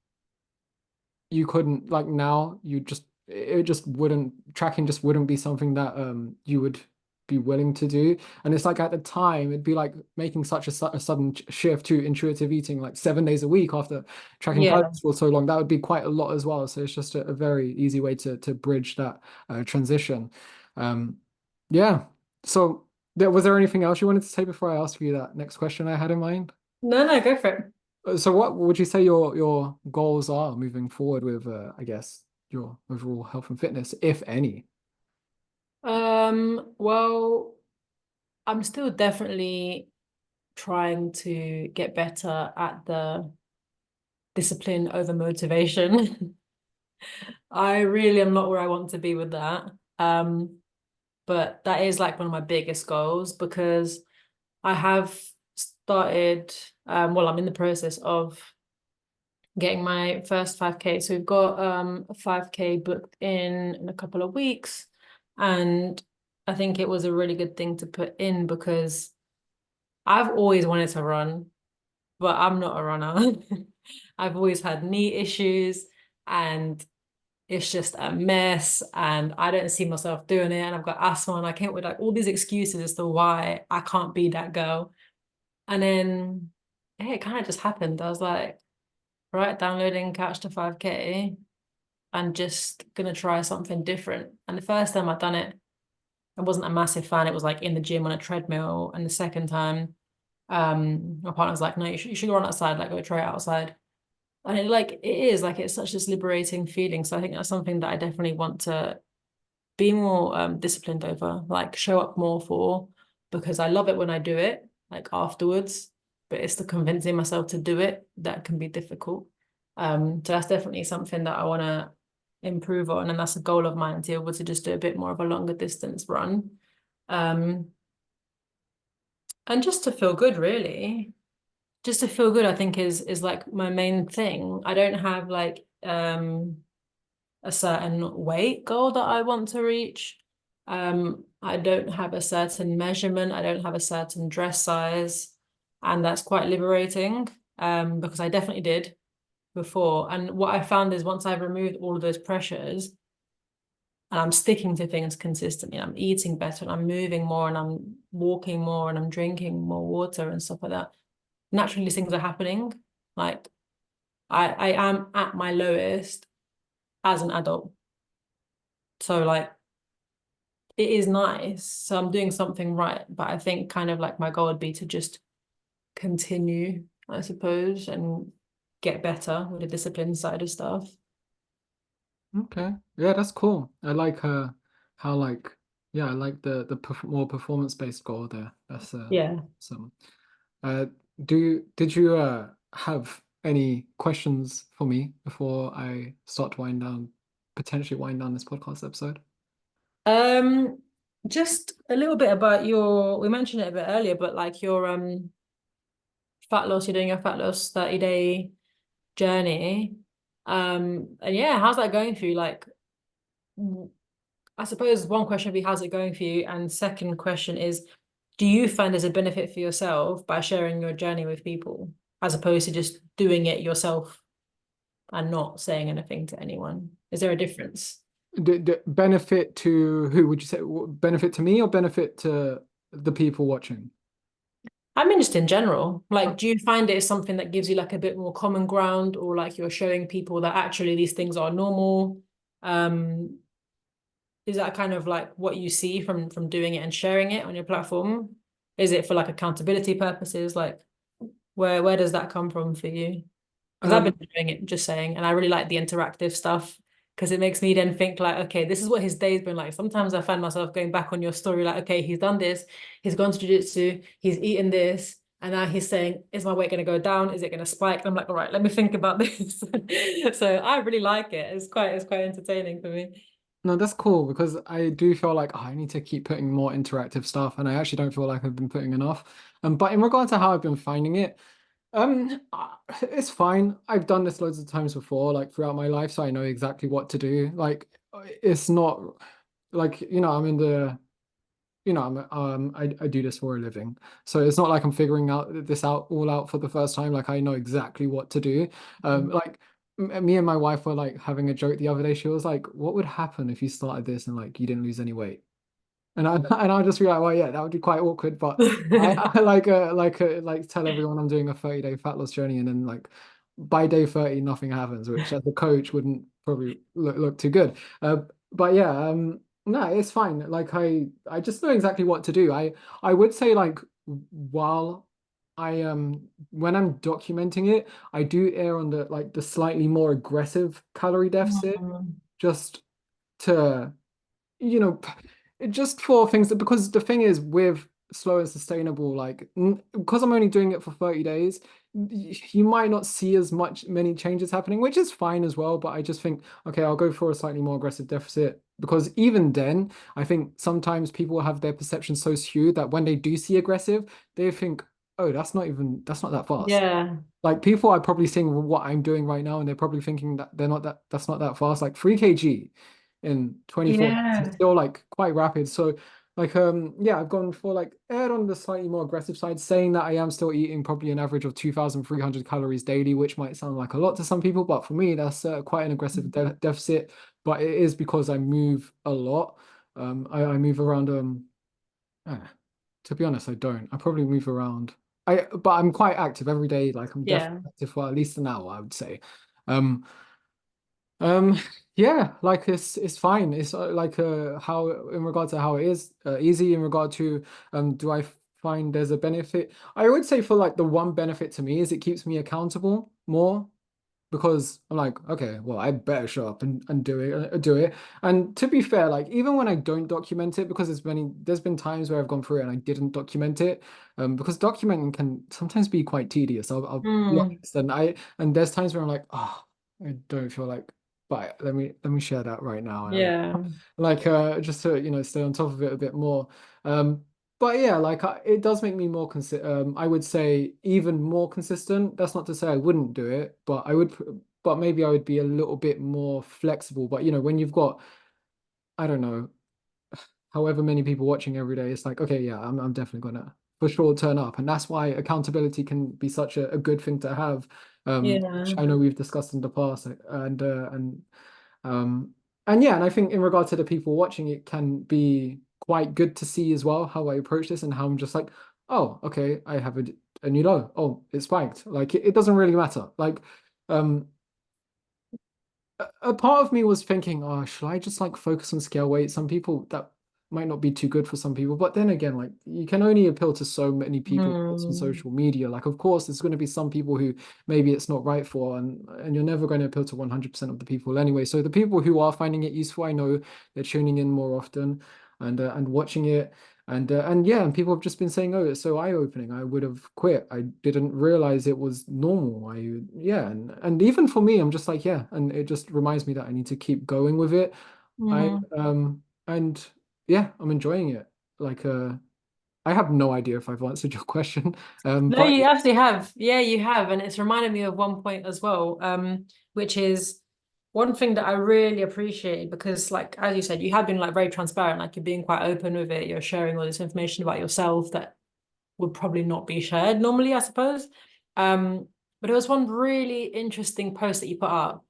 you couldn't like now you just it just wouldn't tracking just wouldn't be something that you would be willing to do. And it's like at the time it'd be like making such a sudden shift to intuitive eating like 7 days a week after tracking Yeah. calories for so long. That would be quite a lot as well. So it's just a very easy way to bridge that transition. Um, yeah. So was there anything else you wanted to say before I ask you that next question I had in mind? No, no, go for it. So what would you say your goals are moving forward with I guess your overall health and fitness, if any? Well, I'm still definitely trying to get better at the discipline over motivation. I really am not where I want to be with that. Um, but that is like one of my biggest goals because I have started, well, I'm in the process of getting my first 5K. So we've got a 5K booked in a couple of weeks. And I think it was a really good thing to put in because I've always wanted to run, but I'm not a runner. I've always had knee issues and it's just a mess and I don't see myself doing it. And I've got asthma and I came up with like all these excuses as to why I can't be that girl. And then yeah, it kind of just happened. I was like, right, downloading Couch to 5K and just gonna try something different. And the first time I'd done it, I wasn't a massive fan. It was like in the gym on a treadmill. And the second time, my partner was like, no, you should go on outside, like go try it outside. And it is like it's such this liberating feeling. So I think that's something that I definitely want to be more disciplined over, like show up more for, because I love it when I do it, like afterwards, but it's the convincing myself to do it that can be difficult. So that's definitely something that I want to improve on, and that's a goal of mine to be able to just do a bit more of a longer distance run. Um, and just to feel good, really. Just to feel good, I think is like my main thing. I don't have like a certain weight goal that I want to reach. I don't have a certain measurement. I don't have a certain dress size. And that's quite liberating, because I definitely did before. And what I found is once I've removed all of those pressures and I'm sticking to things consistently, and I'm eating better and I'm moving more and I'm walking more and I'm drinking more water and stuff like that, naturally these things are happening. Like I am at my lowest as an adult. So like it is nice. So I'm doing something right. But I think kind of like my goal would be to just continue, I suppose, and get better with the discipline side of stuff. Okay. Yeah, that's cool. I like how like yeah, I like the more performance-based goal there. That's Yeah. some. Uh did you have any questions for me before I start to potentially wind down this podcast episode? Um, just a little bit about we mentioned it a bit earlier, but like your fat loss, you're doing your fat loss 30-day journey. And yeah, how's that going for you? Like I suppose one question would be, how's it going for you? And second question is, do you find there's a benefit for yourself by sharing your journey with people, as opposed to just doing it yourself and not saying anything to anyone? Is there a difference? The benefit to who would you say? Benefit to me or benefit to the people watching? I mean, just in general, Uh, like, do you find it is something that gives you like a bit more common ground, or like you're showing people that actually these things are normal? Um, is that kind of like what you see from doing it and sharing it on your platform? Is it for like accountability purposes? Like, where does that come from for you? Because I've Um, been doing it, just saying, and I really like the interactive stuff because it makes me then think like, okay, this is what his day's been like. Sometimes I find myself going back on your story, like, okay, he's done this, he's gone to jiu-jitsu, he's eaten this, and now he's saying, is my weight going to go down? Is it going to spike? And I'm like, all right, let me think about this. So I really like it. It's quite entertaining for me. no, that's cool because I do feel like I need to keep putting more interactive stuff, and I actually don't feel like I've been putting enough. But in regard to how I've been finding it, it's fine. I've done this loads of times before, like throughout my life, so I know exactly what to do. It's not like, I'm in the I do this for a living. So it's not like I'm figuring this out all out for the first time. Like I know exactly what to do. Like me and my wife were like having a joke the other day. She was like, "What would happen if you started this and like you didn't lose any weight?" And I and I'll just be like, well, yeah, that would be quite awkward. But I like tell everyone I'm doing a 30-day fat loss journey, and then like by day 30, nothing happens, which as a coach wouldn't probably look too good. But yeah, no, it's fine. Like I just know exactly what to do. I would say like while I when I'm documenting it, I do err on the slightly more aggressive calorie deficit, Mm. just to you know, just for things because the thing is with slow and sustainable, like because I'm only doing it for 30 days, you might not see as many changes happening, which is fine as well. But I just think, okay, I'll go for a slightly more aggressive deficit because even then, I think sometimes people have their perception so skewed that when they do see aggressive, they think, oh, that's not that fast. Yeah. Like people are probably seeing what I'm doing right now, and they're probably thinking that that's not that fast. Like 3 kg in 24 days is Yeah. still like quite rapid. So like yeah, I've gone for like aired on the slightly more aggressive side, saying that I am still eating probably an average of 2,300 calories daily, which might sound like a lot to some people, but for me that's quite an aggressive deficit. But it is because I move a lot. I move around eh, to be honest, I don't. I probably move around. But I'm quite active every day. Like I'm Yeah. definitely active for at least an hour, I would say. Um, um, yeah, like it's fine. It's like how in regard to how it is easy in regard to do I find there's a benefit? I would say for like the one benefit to me is it keeps me accountable more. because I'm like, okay, well, I better show up and do it. And to be fair, like even when I don't document it, because there's been times where I've gone through it and I didn't document it, because documenting can sometimes be quite tedious. I'll be Mm, honest, and there's times where I'm like, oh, I don't feel like, but let me share that right now, and yeah. like just to stay on top of it a bit more. Um, but yeah, like it does make me more I would say even more consistent. That's not to say I wouldn't do it, but but maybe I would be a little bit more flexible. But when you've got, I don't know, however many people watching every day, it's like, okay, yeah, I'm definitely gonna for sure turn up. And that's why accountability can be such a good thing to have. Which Yeah. I know we've discussed in the past, um, and yeah, and I think in regard to the people watching, it can be quite good to see as well how I approach this and how I'm just like, oh, okay, I have a new low. Oh, it's spiked. Like it doesn't really matter. Like, um, a part of me was thinking, oh, should I just like focus on scale weight? Some people that might not be too good for some people, but then again, like you can only appeal to so many people on Mm, social media. Like, of course, there's going to be some people who maybe it's not right for, and you're never going to appeal to 100% of the people anyway. So the people who are finding it useful, I know they're tuning in more often and watching it. And yeah, and people have just been saying, oh, it's so eye-opening. I would have quit. I didn't realize it was normal. Yeah, and even for me, I'm just like, yeah, and it just reminds me that I need to keep going with it. I mm. and yeah, I'm enjoying it. Like I have no idea if I've answered your question. No, But you actually have. Yeah, you have. And it's reminded me of one point as well, which is one thing that I really appreciate because, like, as you said, you have been like very transparent, like you're being quite open with it. You're sharing all this information about yourself that would probably not be shared normally, I suppose. But there was one really interesting post that you put up.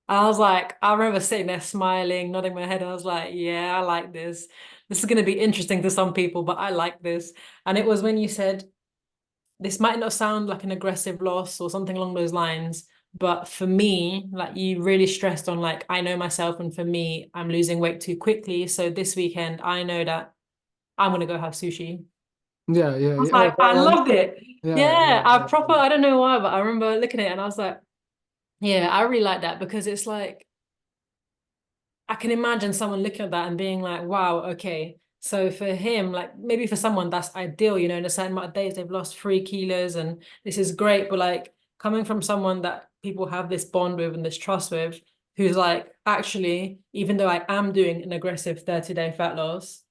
I was like, I remember sitting there smiling, nodding my head. And I was like, yeah, I like this. This is going to be interesting to some people, but I like this. And it was when you said, this might not sound like an aggressive loss or something along those lines, but for me, like you really stressed on like I know myself, and for me, I'm losing weight too quickly. So this weekend, I know that I'm gonna go have sushi. yeah, yeah, I was yeah. Oh, like, that I one. loved it. Yeah, Yeah, yeah, I yeah, proper, I don't know why, but I remember looking at it and I was like, yeah, I really like that because it's like I can imagine someone looking at that and being like, wow, okay. So for him, like maybe for someone that's ideal, in a certain amount of days, they've lost 3 kilos and this is great. But like coming from someone that people have this bond with and this trust with, who's like, actually, even though I am doing an aggressive 30-day fat loss,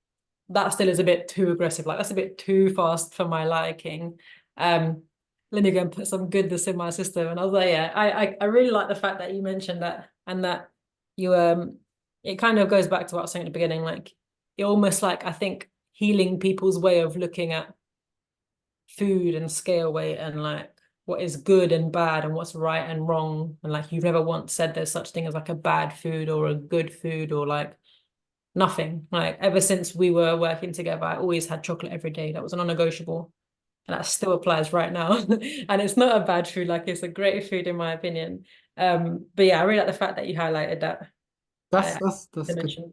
that still is a bit too aggressive. Like that's a bit too fast for my liking. Um, Let me go and put some goodness in my system. And I was like, yeah, I really like the fact that you mentioned that and that you it kind of goes back to what I was saying at the beginning, like it almost like I think healing people's way of looking at food and scale weight and like what is good and bad and what's right and wrong. And like you've never once said there's such thing as like a bad food or a good food or like nothing. Like ever since we were working together, I always had chocolate every day. That was a non-negotiable. And that still applies right now. And it's not a bad food, like it's a great food in my opinion. But yeah, I really like the fact that you highlighted that. that's I that's that's good. mentioned.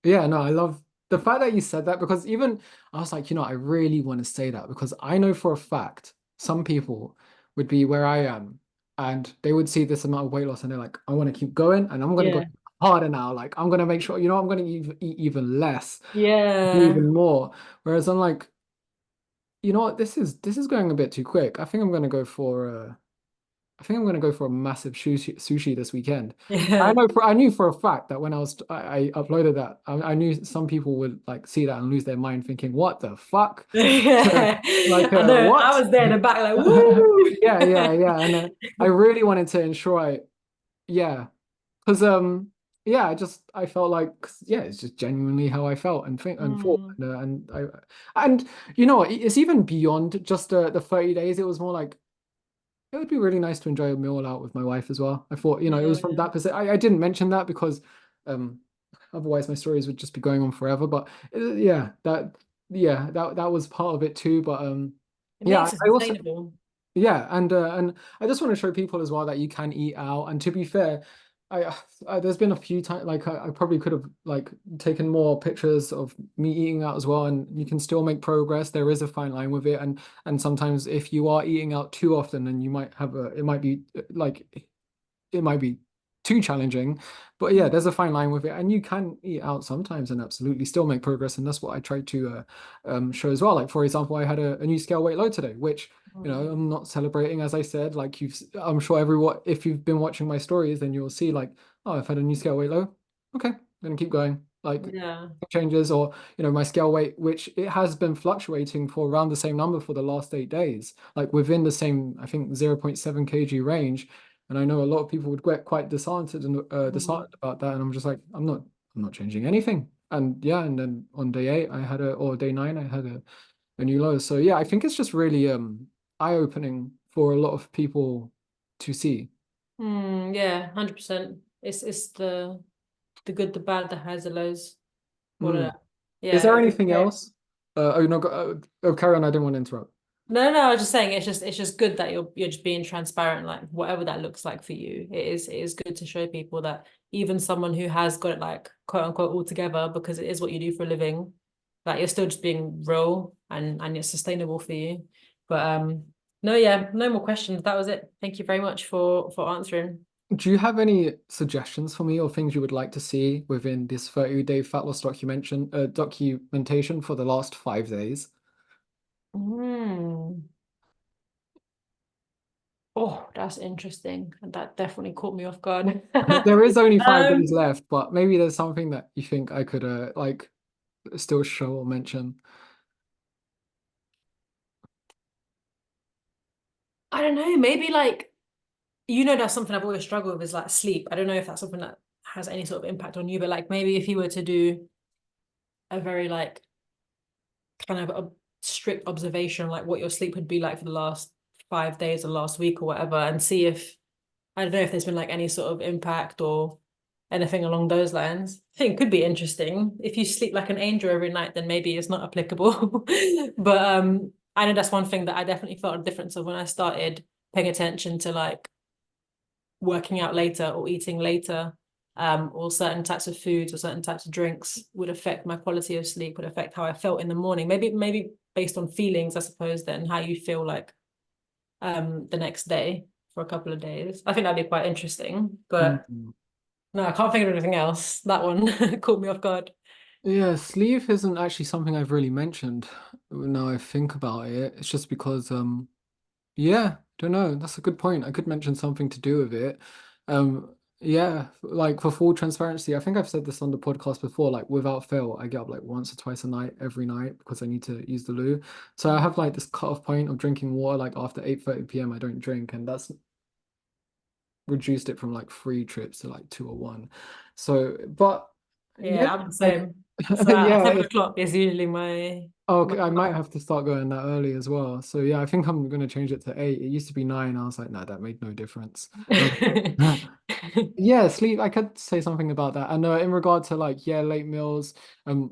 Yeah, no, I love the fact that you said that because even I was like, I really want to say that because I know for a fact some people would be where I am and they would see this amount of weight loss and they're like, I want to keep going and I'm going to go Yeah. harder now. Like, I'm going to make sure, I'm going to eat even less, do Yeah. even more. Whereas I'm like, you know what, this is going a bit too quick. I think I'm gonna go for a massive sushi this weekend. Yeah. I knew for a fact that when I uploaded that, I knew some people would like see that and lose their mind thinking, what the fuck? Yeah. Like I know. I what? was there in the back, like, woo. Yeah, yeah, yeah. And I really wanted to ensure yeah, because yeah, I felt like yeah, it's just genuinely how I felt and think and thought Mm, and you know what, it's even beyond just the 30 days. It was more like it would be really nice to enjoy a meal out with my wife as well. I thought, it was from yeah. that perspective. I didn't mention that because um otherwise my stories would just be going on forever. But that was part of it too. But It yeah, makes it I also sustainable. yeah, and I just want to show people as well that you can eat out. And to be fair, there's been a few times like I probably could have like taken more pictures of me eating out as well, and you can still make progress. There is a fine line with it, and sometimes if you are eating out too often, then you might have it might be like it might be too challenging. But yeah, there's a fine line with it, and you can eat out sometimes and absolutely still make progress. And that's what I try to show as well. Like for example, I had a new scale weight load today, which Mm. I'm not celebrating, as I said. Like I'm sure everyone, if you've been watching my stories, then you'll see like, oh, I've had a new scale weight low. Okay, gonna keep going. Like Yeah. changes, or my scale weight, which it has been fluctuating for around the same number for the last 8 days, like within the same, I think, 0.7 kg range. And I know a lot of people would get quite disheartened and Mm. disheartened about that. And I'm just like, I'm not changing anything. And yeah, and then on day 8, or day 9, I had a new low. So yeah, I think it's just really eye-opening for a lot of people to see. Yeah, 100%. It's the good, the bad, the highs, the lows, all of Mm. that. Is Yeah, there it'd be anything great. else? Oh no, carry on. I didn't want to interrupt. No, I was just saying it's just good that you're just being transparent, like whatever that looks like for you. It is good to show people that even someone who has got it like quote unquote all together, because it is what you do for a living, that you're still just being real and it's sustainable for you. But no, yeah, no more questions. That was it. Thank you very much for answering. Do you have any suggestions for me or things you would like to see within this 30-day fat loss documentation for the last 5 days? Mm. Oh, that's interesting. And that definitely caught me off guard. There is only 5 days Um, left, but maybe there's something that you think I could like still show or mention. I don't know, maybe like that's something I've always struggled with is like sleep. I don't know if that's something that has any sort of impact on you, but like maybe if you were to do a very like kind of a strict observation, like what your sleep would be like for the last 5 days or last week or whatever, and see if I don't know if there's been like any sort of impact or anything along those lines. I think it could be interesting. If you sleep like an angel every night, then maybe it's not applicable. But I know that's one thing that I definitely felt a difference of when I started paying attention to like working out later or eating later, or certain types of foods or certain types of drinks would affect my quality of sleep, would affect how I felt in the morning. Maybe based on feelings, I suppose, then how you feel like the next day for a couple of days. I think that'd be quite interesting. But Mm. no, I can't think of anything else. That one caught me off guard. Yeah, sleep isn't actually something I've really mentioned now I think about it. It's just because yeah, don't know. That's a good point. I could mention something to do with it. Yeah, like for full transparency, I think I've said this on the podcast before, like without fail, I get up like once or twice a night every night because I need to use the loo. So I have like this cutoff point of drinking water, like after 8:30 p.m. I don't drink, and that's reduced it from like 3 trips to like 2 or 1. So, but yeah, Yeah, I'm the like same. So yeah, 7 o'clock is usually my okay, I might have to start going that early as well. So yeah, I think I'm gonna change it to 8. It used to be 9. I was like, no, that made no difference. Yeah, sleep. I could say something about that. And in regard to like, yeah, late meals, um,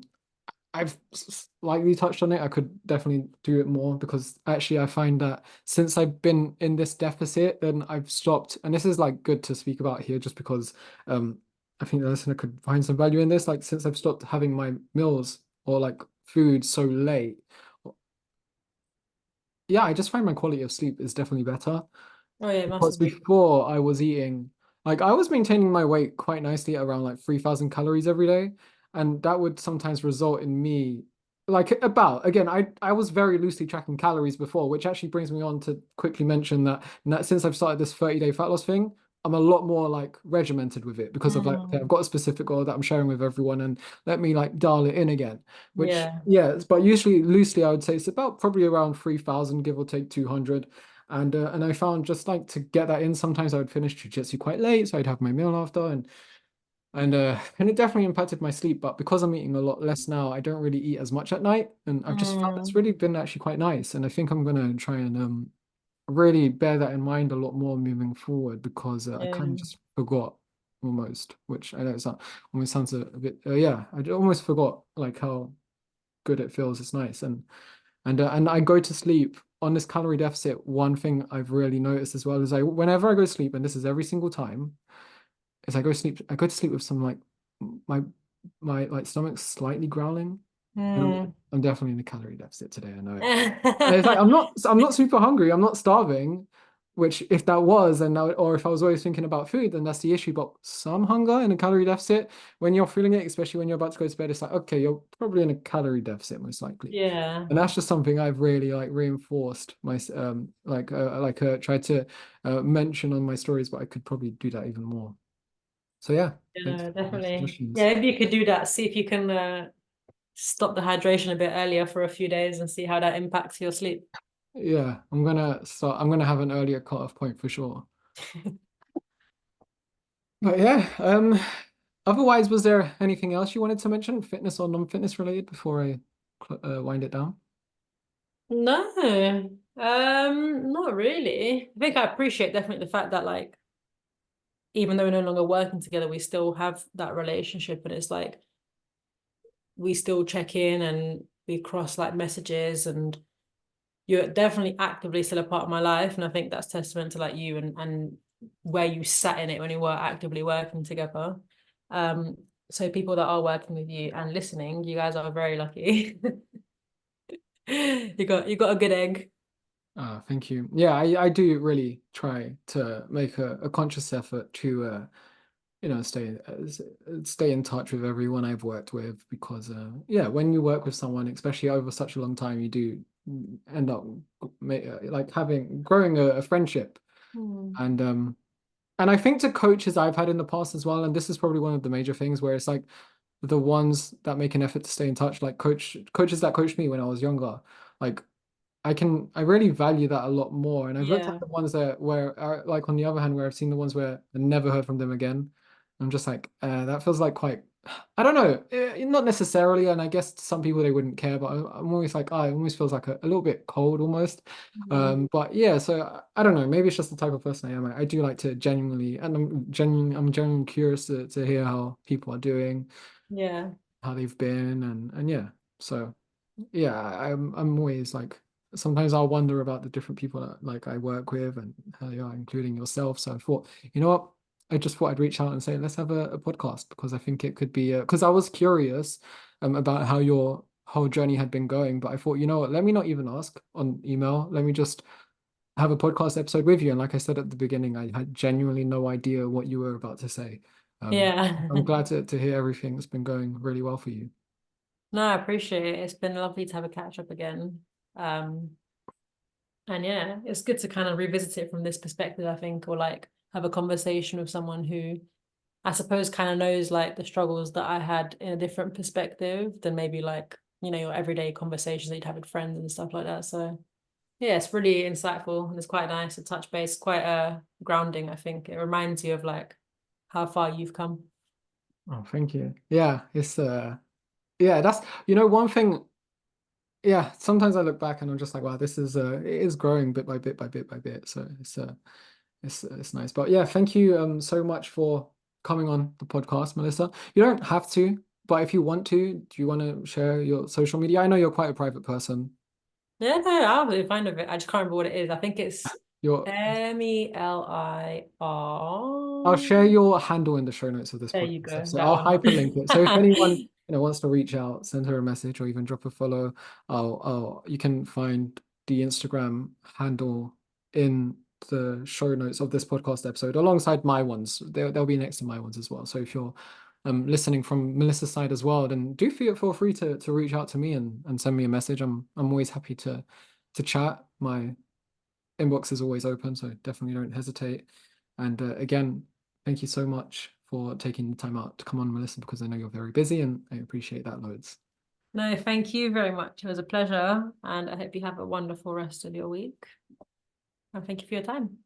I've slightly touched on it. I could definitely do it more because actually I find that since I've been in this deficit, then I've stopped. And this is like good to speak about here just because um I think the listener could find some value in this. Like since I've stopped having my meals or like food so late, yeah, I just find my quality of sleep is definitely better. Oh yeah, Because massively. before I was eating, like I was maintaining my weight quite nicely at around like 3,000 calories every day. And that would sometimes result in me like again, I was very loosely tracking calories before, which actually brings me on to quickly mention that since I've started this 30-day fat loss thing, I'm a lot more like regimented with it because of like, okay, I've Mm, got a specific goal that I'm sharing with everyone and let me like dial it in again. Which, yeah. yeah, but usually loosely I would say it's about probably around 3,000, give or take 200. And I found just like to get that in, sometimes I would finish jujitsu quite late, so I'd have my meal after and it definitely impacted my sleep. But because I'm eating a lot less now, I don't really eat as much at night. And I've just found that's Mm, really been actually quite nice. And I think I'm gonna try and really bear that in mind a lot more moving forward because I kind of yeah. just forgot almost, which I know it's not almost sounds a bit yeah, I almost forgot like how good it feels. It's nice. And I go to sleep on this calorie deficit. One thing I've really noticed as well is whenever I go to sleep, and this is every single time, is I go to sleep with some like my my like stomach slightly growling. And Mm. I'm definitely in a calorie deficit today. I know it. And it's like I'm not super hungry. I'm not starving, which if that was, and or if I was always thinking about food, then that's the issue. But some hunger in a calorie deficit, when you're feeling it, especially when you're about to go to bed, it's like, okay, you're probably in a calorie deficit most likely. Yeah. And that's just something I've really like reinforced tried to mention on my stories, but I could probably do that even more. So yeah, thanks Yeah, for the definitely. suggestions. Yeah, if you could do that, see if you can stop the hydration a bit earlier for a few days and see how that impacts your sleep. Yeah, I'm gonna have an earlier cutoff point for sure. But yeah, otherwise, was there anything else you wanted to mention, fitness or non-fitness related, before I wind it down? No, not really. I think I appreciate definitely the fact that like even though we're no longer working together, we still have that relationship, and it's like we still check in and we cross like messages, and you're definitely actively still a part of my life. And I think that's testament to like you and where you sat in it when you were actively working together. Um, so people that are working with you and listening, you guys are very lucky. You got a good egg. Thank you. Yeah, I do really try to make a conscious effort to stay in touch with everyone I've worked with because yeah, when you work with someone, especially over such a long time, you do end up like having growing a friendship. Hmm. And I think to coaches I've had in the past as well, and this is probably one of the major things where it's like the ones that make an effort to stay in touch, like coaches that coached me when I was younger, like I really value that a lot more. And I've looked at Yeah. the ones that where are like on the other hand, where I've seen the ones where I never heard from them again. I'm just like, that feels like quite, I don't know, not necessarily. And I guess to some people they wouldn't care, but I'm always like, it almost feels like a little bit cold almost. Mhm. But yeah, so I don't know, maybe it's just the type of person I am. I do like to genuinely, and I'm genuinely curious to hear how people are doing, Yeah. how they've been, and yeah. So yeah, I'm always like sometimes I'll wonder about the different people that like I work with and how they are, including yourself. So I thought, you know what? I just thought I'd reach out and say, let's have a podcast because I think it could be because I was curious about how your whole journey had been going. But I thought, you know what, let me not even ask on email. Let me just have a podcast episode with you. And like I said at the beginning, I had genuinely no idea what you were about to say. Yeah. I'm glad to hear everything that's been going really well for you. No, I appreciate it. It's been lovely to have a catch up again. Um, and yeah, it's good to kind of revisit it from this perspective, I think, or like have a conversation with someone who I suppose kind of knows like the struggles that I had in a different perspective than maybe like, your everyday conversations that you'd have with friends and stuff like that. So yeah, it's really insightful and it's quite nice to touch base, quite grounding, I think. It reminds you of like how far you've come. Oh, thank you. Yeah, it's yeah, that's one thing. Yeah, sometimes I look back and I'm just like, wow, this is it is growing bit by bit by bit by bit. So it's nice. But yeah, thank you so much for coming on the podcast, Melissa. You don't have to, but if you want to, do you want to share your social media? I know you're quite a private person. Yeah, no, I'll be fine with it. I just can't remember what it is. I think it's Your I'll MELIR. share your handle in the show notes of this There you podcast go, episode. that I'll one. hyperlink it. So if anyone wants to reach out, send her a message or even drop a follow, you can find the Instagram handle in the show notes of this podcast episode alongside my ones. They'll be next to my ones as well. So if you're listening from Melissa's side as well, then do feel free to reach out to me and send me a message. I'm always happy to chat. My inbox is always open, so definitely don't hesitate. And again, thank you so much for taking the time out to come on, Melissa, because I know you're very busy and I appreciate that loads. No, thank you very much. It was a pleasure, and I hope you have a wonderful rest of your week. And thank you for your time.